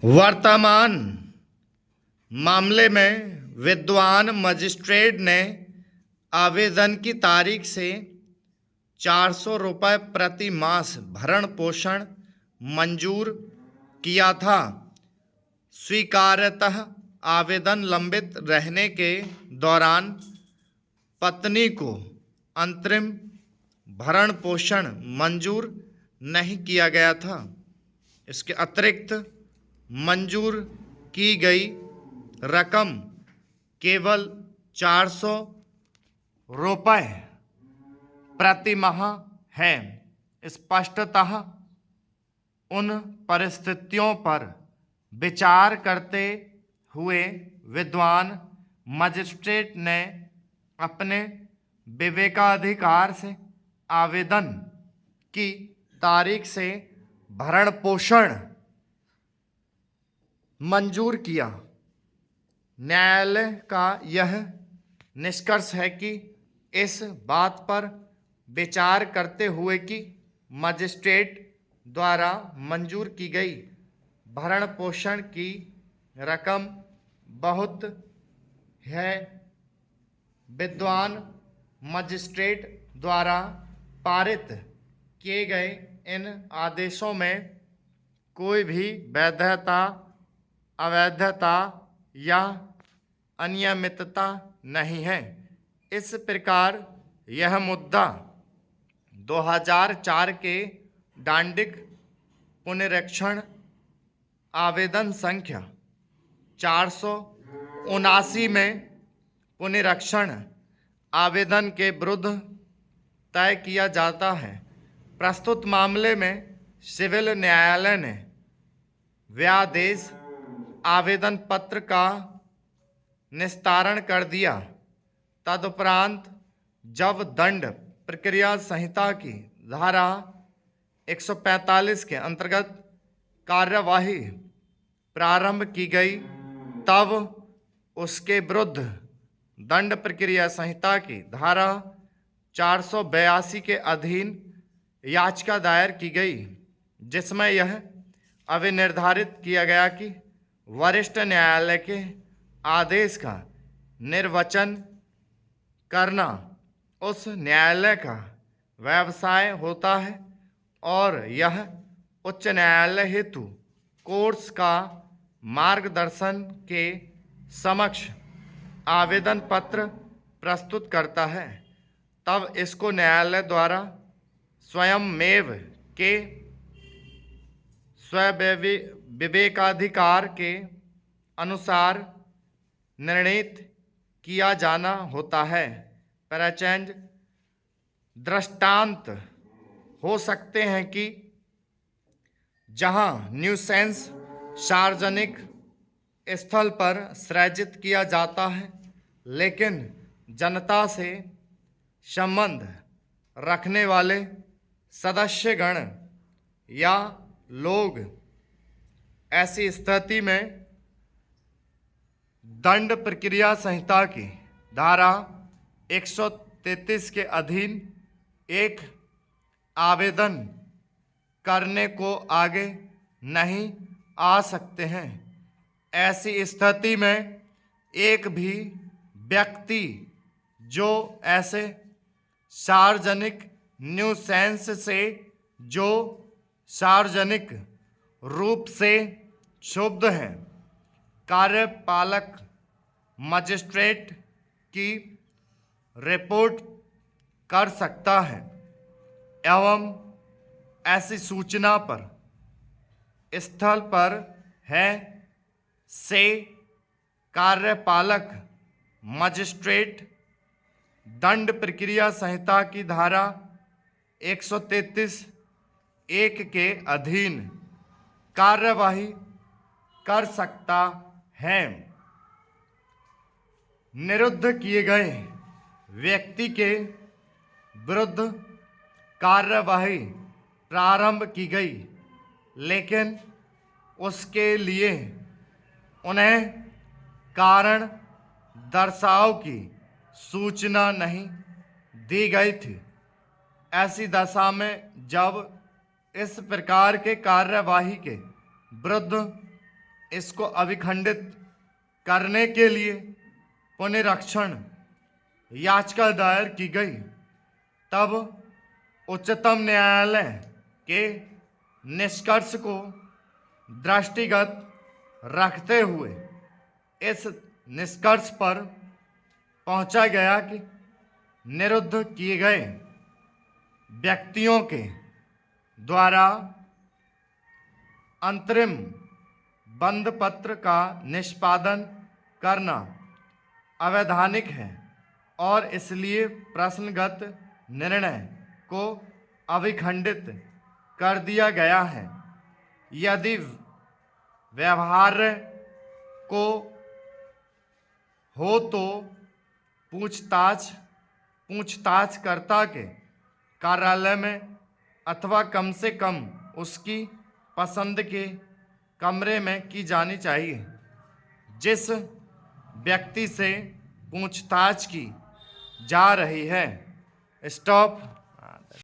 वर्तमान मामले में विद्वान मजिस्ट्रेट ने आवेदन की तारीख से 400 रुपये प्रति मास भरण पोषण मंजूर किया था। स्वीकार्यतः आवेदन लंबित रहने के दौरान पत्नी को अंतरिम भरण पोषण मंजूर नहीं किया गया था। इसके अतिरिक्त मंजूर की गई रकम केवल 400 रुपये प्रति माह है। स्पष्टतः उन परिस्थितियों पर विचार करते हुए विद्वान मजिस्ट्रेट ने अपने विवेकाधिकार से आवेदन की तारीख से भरण पोषण मंजूर किया। न्यायालय का यह निष्कर्ष है कि इस बात पर विचार करते हुए कि मजिस्ट्रेट द्वारा मंजूर की गई भरण पोषण की रकम बहुत है, विद्वान मजिस्ट्रेट द्वारा पारित किए गए इन आदेशों में कोई भी वैधता, अवैधता या अनियमितता नहीं है। इस प्रकार यह मुद्दा 2004 के दांडिक पुनरीक्षण आवेदन संख्या 479 में पुनरीक्षण आवेदन के विरुद्ध तय किया जाता है। प्रस्तुत मामले में सिविल न्यायालय ने व्यादेश आवेदन पत्र का निस्तारण कर दिया। तदुपरांत जब दंड प्रक्रिया संहिता की धारा 145 के अंतर्गत कार्यवाही प्रारंभ की गई, तब उसके विरुद्ध दंड प्रक्रिया संहिता की धारा 482 के अधीन याचिका दायर की गई, जिसमें यह अभिनिर्धारित किया गया कि वरिष्ठ न्यायालय के आदेश का निर्वचन करना उस न्यायालय का व्यवसाय होता है और यह उच्च न्यायालय हेतु कोर्ट्स का मार्गदर्शन के समक्ष आवेदन पत्र प्रस्तुत करता है। तब इसको न्यायालय द्वारा स्वयंमेव के विवेकाधिकार के अनुसार निर्णीत किया जाना होता है। परचेंज दृष्टांत हो सकते हैं कि जहां न्यूसेंस सार्वजनिक स्थल पर सृजित किया जाता है, लेकिन जनता से संबंध रखने वाले सदस्यगण या लोग ऐसी स्थिति में दंड प्रक्रिया संहिता की धारा 133 के अधीन एक आवेदन करने को आगे नहीं आ सकते हैं। ऐसी स्थिति में एक भी व्यक्ति जो ऐसे सार्वजनिक न्यूसेंस से जो सार्वजनिक रूप से क्षुब्ध है, कार्यपालक मजिस्ट्रेट की रिपोर्ट कर सकता है एवं ऐसी सूचना पर स्थल पर है से कार्यपालक मजिस्ट्रेट दंड प्रक्रिया संहिता की धारा 133 एक के अधीन कार्यवाही कर सकता है। निरुद्ध किए गए व्यक्ति के विरुद्ध कार्यवाही प्रारंभ की गई, लेकिन उसके लिए उन्हें कारण दर्शाव की सूचना नहीं दी गई थी। ऐसी दशा में जब इस प्रकार के कार्यवाही के विरुद्ध इसको अभिखंडित करने के लिए पुनरीक्षण याचिका दायर की गई। तब उच्चतम न्यायालय के निष्कर्ष को दृष्टिगत रखते हुए इस निष्कर्ष पर पहुंचा गया कि निरुद्ध किए गए व्यक्तियों के द्वारा अंतरिम बंध पत्र का निष्पादन करना अवैधानिक है और इसलिए प्रश्नगत निर्णय को अभिखंडित कर दिया गया है। यदि व्यवहार्य को हो तो पूछताछकर्ता के कार्यालय में अथवा कम से कम उसकी पसंद के कमरे में की जानी चाहिए। जिस व्यक्ति से पूछताछ की जा रही है। स्टॉप।